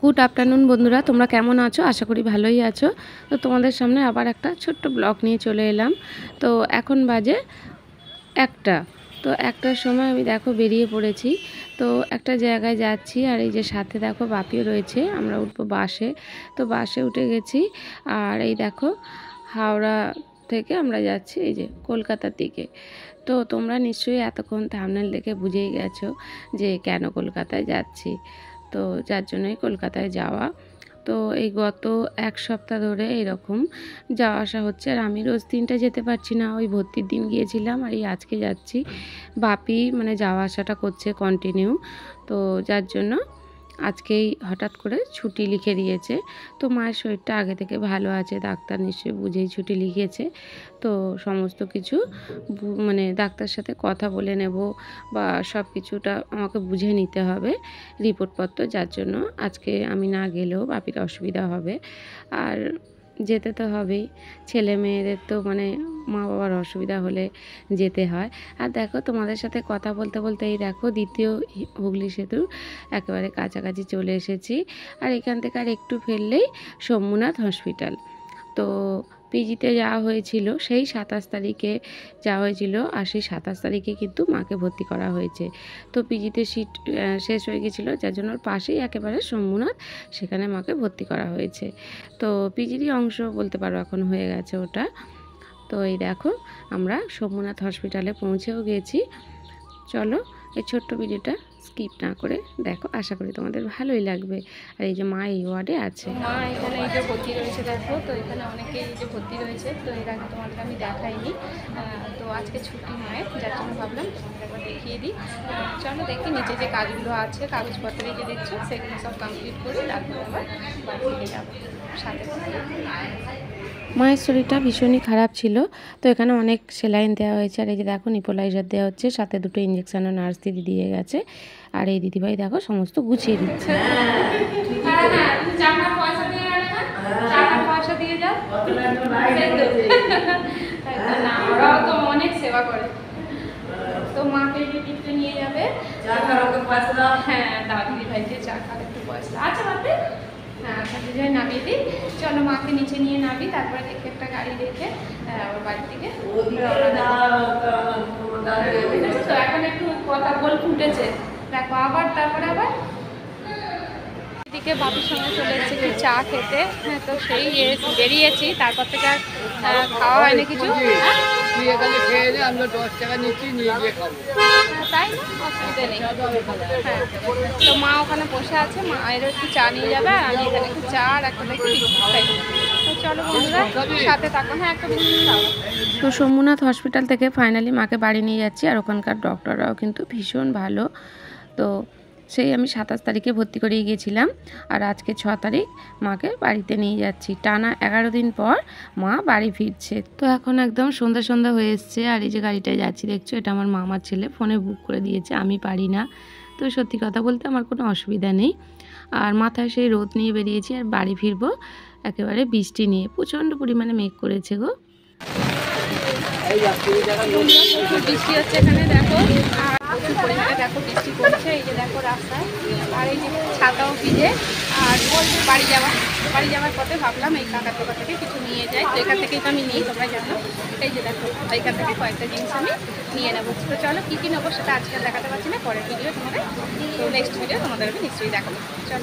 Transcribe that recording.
Good afternoon বন্ধুরা, তোমরা কেমন আছো? আশা করি ভালোই আছো। তো তোমাদের সামনে আবার একটা ছোট্ট ব্লগ নিয়ে চলে এলাম। তো এখন বাজে 1টা। তো 1টার সময় আমি দেখো বেরিয়ে পড়েছি। তো একটা জায়গায় যাচ্ছি, আর এই যে সাথে দেখো বাপিও রয়েছে। আমরা উঠবো বাসে। তো বাসে উঠে গেছি। আর এই দেখো হাওড়া থেকে আমরা যাচ্ছি এই যে কলকাতার দিকে। তো তোমরা নিশ্চয়ই এতক্ষণ থাম্বনেল দেখে বুঝেই গেছো যে কেন কলকাতায় যাচ্ছি। তো যার জন্যই কলকাতায় যাওয়া। তো এই গত 1 সপ্তাহ ধরে এরকম যাওয়া আসা হচ্ছে। আর আমি রোজ 3টা যেতে পারছি না, ওই ভর্তির দিন গিয়েছিলাম আর এই আজকে যাচ্ছি। বাপি মানে যাওয়া আসাটা করছে কন্টিনিউ। তো যার জন্য আজকেই হঠাৎ করে ছুটি লিখে দিয়েছে। তো মায়ের শরীরটা আগে থেকে ভালো আছে, ডাক্তার নিশ্চয়ই বুঝেই ছুটি লিখেছে। তো সমস্ত কিছু মানে ডাক্তার সাথে কথা বলে নেব, বা সব কিছুটা আমাকে বুঝে নিতে হবে রিপোর্টপত্র, যার জন্য আজকে আমি না গেলেও বাপির অসুবিধা হবে। আর যেতে তো হবেই, ছেলে মেয়েদের তো মানে মা বাবার অসুবিধা হলে যেতে হয়। আর দেখো তোমাদের সাথে কথা বলতে বলতে এই দেখো দ্বিতীয় হুগলি সেতুর একেবারে কাছাকাছি চলে এসেছি। আর এখান থেকে আর একটু ফেললেই সোমনাথ হসপিটাল। তো পিজিতে যাওয়া হয়েছিল সেই 27 তারিখে যাওয়া হয়েছিল, আর সেই 27 তারিখে কিন্তু মাকে ভর্তি করা হয়েছে। তো পিজিতে সিট শেষ হয়ে গেছিলো, যার জন্য ওর পাশেই একেবারে সোমনাথ, সেখানে মাকে ভর্তি করা হয়েছে। তো পিজিরই অংশ বলতে পারো এখন হয়ে গেছে ওটা। তো এই দেখো আমরা সোমনাথ হসপিটালে পৌঁছেও গেছি। চলো এই ছোট্ট ভিডিওটা স্কিপ না করে দেখো, আশা করি তোমাদের ভালোই লাগবে। আর এই যে মা এই ওয়ার্ডে আছে, মা এখানে এই যে ভর্তি রয়েছে দেখো। তো এখানে অনেকেই এই যে ভর্তি রয়েছে। তো এর আগে তোমাদের আমি দেখাইনি। তো আজকে ছুটি মায়ের, যার জন্য ভাবলাম তোমাদের একবার দেখিয়ে দিই। চলো দেখি নিচে যে কাজগুলো আছে, কাগজপত্রে যে দেখছো সেগুলো সব কমপ্লিট করি, তারপরে আবার বাড়ি থেকে যাবো সাথে। মায়ের শরীরটা ভীষণই খারাপ ছিল। তো এখানে অনেক সেলাইন দেওয়া হয়েছে, আর এই যে দেখো নিপোলাইজার দেওয়া হচ্ছে, সাথে 2টো ইঞ্জেকশনও নার্স দিদি দিয়ে গেছে। আর এই দিদিভাই দেখো সমস্ত গুছিয়ে দিচ্ছে। পয়সা দিয়ে যাও, ওরাও তো অনেক সেবা করে। তো মাকে যে টিপতে নিয়ে যাবে, হ্যাঁ দাদি ভাইকে চা খাওয়ার একটু পয়সা আচ্ছা বাপে। হ্যাঁ আচ্ছা দিদি নামিয়ে দিই। চলো মাকে নিচে নিয়ে নামি, তারপরে দেখে একটা গাড়ি দেখে ওর বাড়ি থেকে। তো এখন একটু কথা বল ফুটেছে দেখো, আবার তারপরে আবার এদিকে বাপির সঙ্গে চলে এসেছি একটু চা খেতে। হ্যাঁ তো সেই বেরিয়েছি, তারপর থেকে আর খাওয়া হয়নি কিছু। তাই অসুবিধা নেই। হ্যাঁ তো মা ওখানে বসে আছে, মায়েরও একটু চা নিয়ে যাবে, আর আমি এখানে একটু চা আর একটা দেখি বিস্কুট খাই। তো চলো বন্ধুরা সাথে থাকো। হ্যাঁ একটা বিস্কুট খাও। তো সোমনাথ হসপিটাল থেকে ফাইনালি মাকে বাড়ি নিয়ে যাচ্ছি। আর ওখানকার ডক্টররাও কিন্তু ভীষণ ভালো। তো সেই আমি 27 তারিখে ভর্তি করিয়ে গিয়েছিলাম, আর আজকে 6 তারিখ মাকে বাড়িতে নিয়ে যাচ্ছি। টানা 11 দিন পর মা বাড়ি ফিরছে। তো এখন একদম সন্ধ্যা সন্ধ্যা হয়ে এসছে, আর এই যে গাড়িটায় যাচ্ছি দেখছো, এটা আমার মামার ছেলে ফোনে বুক করে দিয়েছে, আমি পারি না। তো সত্যি কথা বলতে আমার কোনো অসুবিধা নেই। আর মাথায় সেই রোদ নিয়ে বেরিয়েছি, আর বাড়ি ফিরবো একেবারে বৃষ্টি নিয়ে। প্রচণ্ড পরিমাণে মেঘ করেছে গো। বৃষ্টি হচ্ছে এখানে দেখো, আর প্রচুর পরিমাণে দেখো বৃষ্টি পড়ছে। এই যে দেখো রাস্তায়, আর এই যে ছাতাও ভিজে। আর বাড়ি যাওয়ার পথে ভাবলাম এই কাকার দোকান থেকে কিছু নিয়ে যাই। তো এখান থেকেই তো আমি নিই, তোমরা জানো। এই যে দেখো এইখান থেকে কয়েকটা জিনিস আমি নিয়ে নেবো। তো চলো কী কী নেবো সেটা আজকে দেখাতে পারছি না, পরের ভিডিও তোমাদের, তো নেক্সট ভিডিও তোমাদের আমি নিশ্চয়ই দেখাবো। চলো।